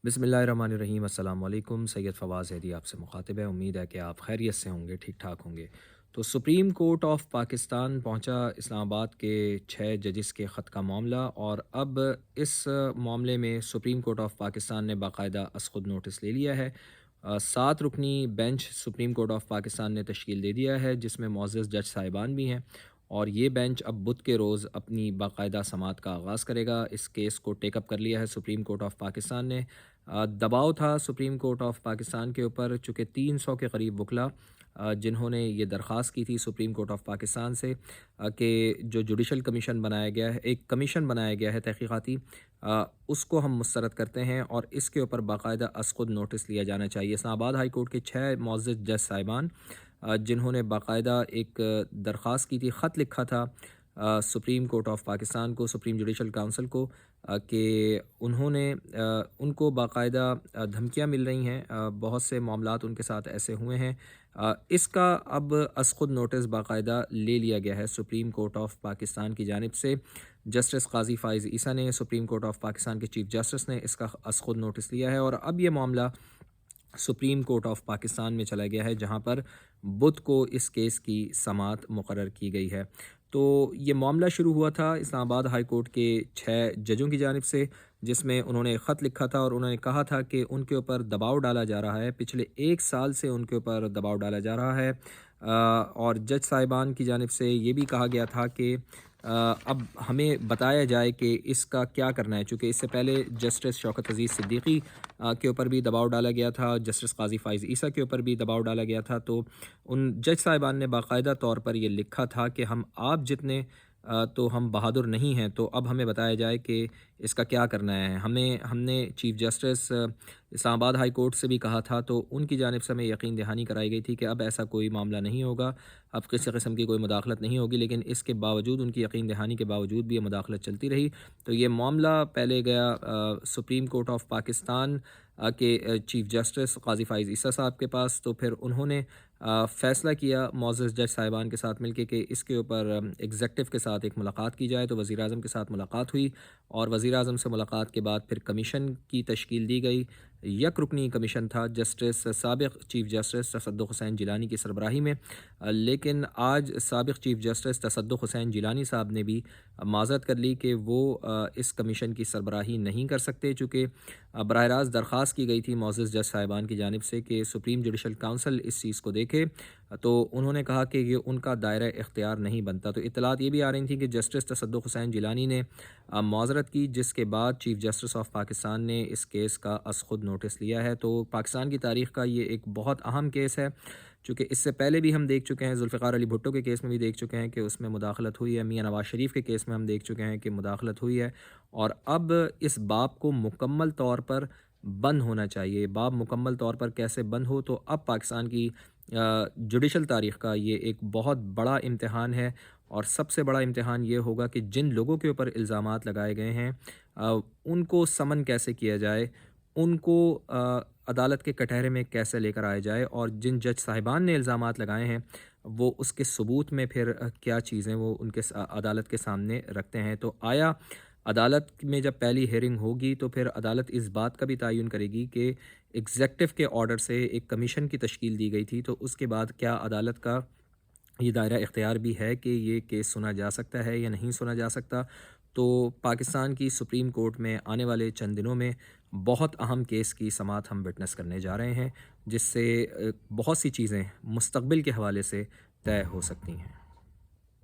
बिस्मिल्लाहिर्रहमानिर्रहीम। अस्सलाम वालेकुम। सैयद फवाज़ हैदी आपसे मुखातिब है। उम्मीद है कि आप खैरियत से होंगे, ठीक ठाक होंगे। तो सुप्रीम कोर्ट ऑफ पाकिस्तान पहुंचा इस्लामाबाद के 6 जजेस के ख़त का मामला, और अब इस मामले में सुप्रीम कोर्ट ऑफ पाकिस्तान ने बाकायदा खुद नोटिस ले लिया है। 7 रुकनी bench supreme court of Pakistan ने तश्कील दे दिया है, जिसमें मुअज़्ज़ज़ जज साहिबान भी हैं। और ये बेंच अब बुध के रोज़ अपनी बाकायदा समाअत का आगाज़ करेगा। इस केस को टेकअप कर लिया है सुप्रीम कोर्ट ऑफ पाकिस्तान ने। दबाव था सुप्रीम कोर्ट ऑफ पाकिस्तान के ऊपर, चूँकि 300 के करीब वकला जिन्होंने ये दरख्वास्त की थी सुप्रीम कोर्ट ऑफ पाकिस्तान से कि जो जुडिशल कमीशन बनाया गया है, एक कमीशन बनाया गया है तहकीकाती, उसको हम मुस्तरद करते हैं और इसके ऊपर बाकायदा खुद नोटिस लिया जाना चाहिए। इस्लामाबाद हाई कोर्ट के 6 मुअज़्ज़ज़ जज साहिबान जिन्होंने बाकायदा एक दरख्वास्त की थी, ख़त लिखा था सुप्रीम कोर्ट ऑफ पाकिस्तान को, सुप्रीम जुडिशल काउंसिल को, कि उनको बाकायदा धमकियाँ मिल रही हैं, बहुत से मामलात उनके साथ ऐसे हुए हैं। इसका अब खुद नोटिस बाकायदा ले लिया गया है सुप्रीम कोर्ट ऑफ पाकिस्तान की जानिब से। जस्टिस काजी फ़ाइज़ ईसा ने, सुप्रीम कोर्ट ऑफ पाकिस्तान के चीफ जस्टिस ने इसका खुद नोटिस लिया है, और अब ये मामला सुप्रीम कोर्ट ऑफ पाकिस्तान में चला गया है, जहां पर बुध को इस केस की समाअत मुकर्रर की गई है। तो ये मामला शुरू हुआ था इस्लामाबाद हाई कोर्ट के 6 जजों की जानिब से, जिसमें उन्होंने एक ख़त लिखा था और उन्होंने कहा था कि उनके ऊपर दबाव डाला जा रहा है, पिछले 1 साल से उनके ऊपर दबाव डाला जा रहा है। और जज साहिबान की जानिब से ये भी कहा गया था कि अब हमें बताया जाए कि इसका क्या करना है, चूँकि इससे पहले जस्टिस शौकत अज़ीज़ सिद्दीकी के ऊपर भी दबाव डाला गया था, जस्टिस काजी फ़ाइज़ ईसा के ऊपर भी दबाव डाला गया था। तो उन जज साहिबान ने बाकायदा तौर पर ये लिखा था कि हम आप जितने तो हम बहादुर नहीं हैं, तो अब हमें बताया जाए कि इसका क्या करना है। हमने chief justice Islamabad high court से भी कहा था, तो उनकी जानिब से हमें यकीन दहानी कराई गई थी कि अब ऐसा कोई मामला नहीं होगा, अब किसी किस्म की कोई मुदाखलत नहीं होगी। लेकिन इसके बावजूद, उनकी यकीन दहानी के बावजूद भी ये मुदाखलत चलती रही। तो ये मामला पहले गया सुप्रीम कोर्ट ऑफ पाकिस्तान के चीफ़ जस्टिस काजी फ़ाइज़ ईसा साहब के पास। तो फिर उन्होंने फ़ैसला किया मुअज़्ज़ज़ जज साहिबान के साथ मिलके कि इसके ऊपर एग्ज़ेक्टिव के साथ एक मुलाकात की जाए। तो वज़ीर आज़म के साथ मुलाकात हुई, और वज़ीर आज़म से मुलाकात के बाद फिर कमीशन की तश्कील दी गई। यक रुकनी कमीशन था जस्टिस साबिक़ चीफ़ जस्टिस तसद्दुक़ हुसैन जिलानी की सरबराही में। लेकिन आज साबिक़ चीफ़ जस्टिस तसद्दुक़ हुसैन जिलानी साहब ने भी माज़रत कर ली कि वो इस कमीशन की सरबराही नहीं कर सकते, चूँकि बराह रास्त दरख्वास्त की गई थी मुअज़्ज़ज़ जज साहिबान की जानिब से कि सुप्रीम जुडिशल काउंसिल इस चीज़ को देखे। तो उन्होंने कहा कि ये उनका दायरा इख्तियार नहीं बनता। तो इत्तलात ये भी आ रही थी कि जस्टिस तसद्दुक़ हुसैन जिलानी ने माज़रत की, जिसके बाद चीफ़ जस्टिस ऑफ पाकिस्तान ने इस केस का खुद नोटिस लिया है। तो पाकिस्तान की तारीख़ का ये एक बहुत अहम केस है, चूँकि इससे पहले भी हम देख चुके हैं, ज़ुल्फ़िकार अली भुट्टो के केस में भी देख चुके हैं कि उसमें मुदाखलत हुई है, मियाँ नवाज़ शरीफ के केस में हम देख चुके हैं कि मुदाखलत हुई है। और अब इस बाब को मुकम्मल तौर पर बंद होना चाहिए। बाब मुकम्मल तौर पर कैसे बंद हो, तो अब पाकिस्तान की जुडिशल तारीख़ का ये एक बहुत बड़ा इम्तिहान है। और सबसे बड़ा इम्तिहान ये होगा कि जिन लोगों के ऊपर इल्ज़ामात लगाए गए हैं, उनको समन कैसे किया जाए, उनको अदालत के कटहरे में कैसे लेकर आया जाए, और जिन जज साहिबान ने इल्ज़ामात लगाए हैं वो उसके सबूत में फिर क्या चीज़ें वो उनके अदालत के सामने रखते हैं। तो आया अदालत में जब पहली हियरिंग होगी, तो फिर अदालत इस बात का भी तयन करेगी कि एग्जेक्टिव के ऑर्डर से एक कमीशन की तश्कील दी गई थी, तो उसके बाद क्या अदालत का ये दायरा इख्तियार भी है कि ये केस सुना जा सकता है या नहीं सुना जा सकता। तो पाकिस्तान की सुप्रीम कोर्ट में आने वाले चंद दिनों में बहुत अहम केस की समाअत हम विटनेस करने जा रहे हैं, जिससे बहुत सी चीज़ें मुस्तक़बिल के हवाले से तय हो सकती हैं।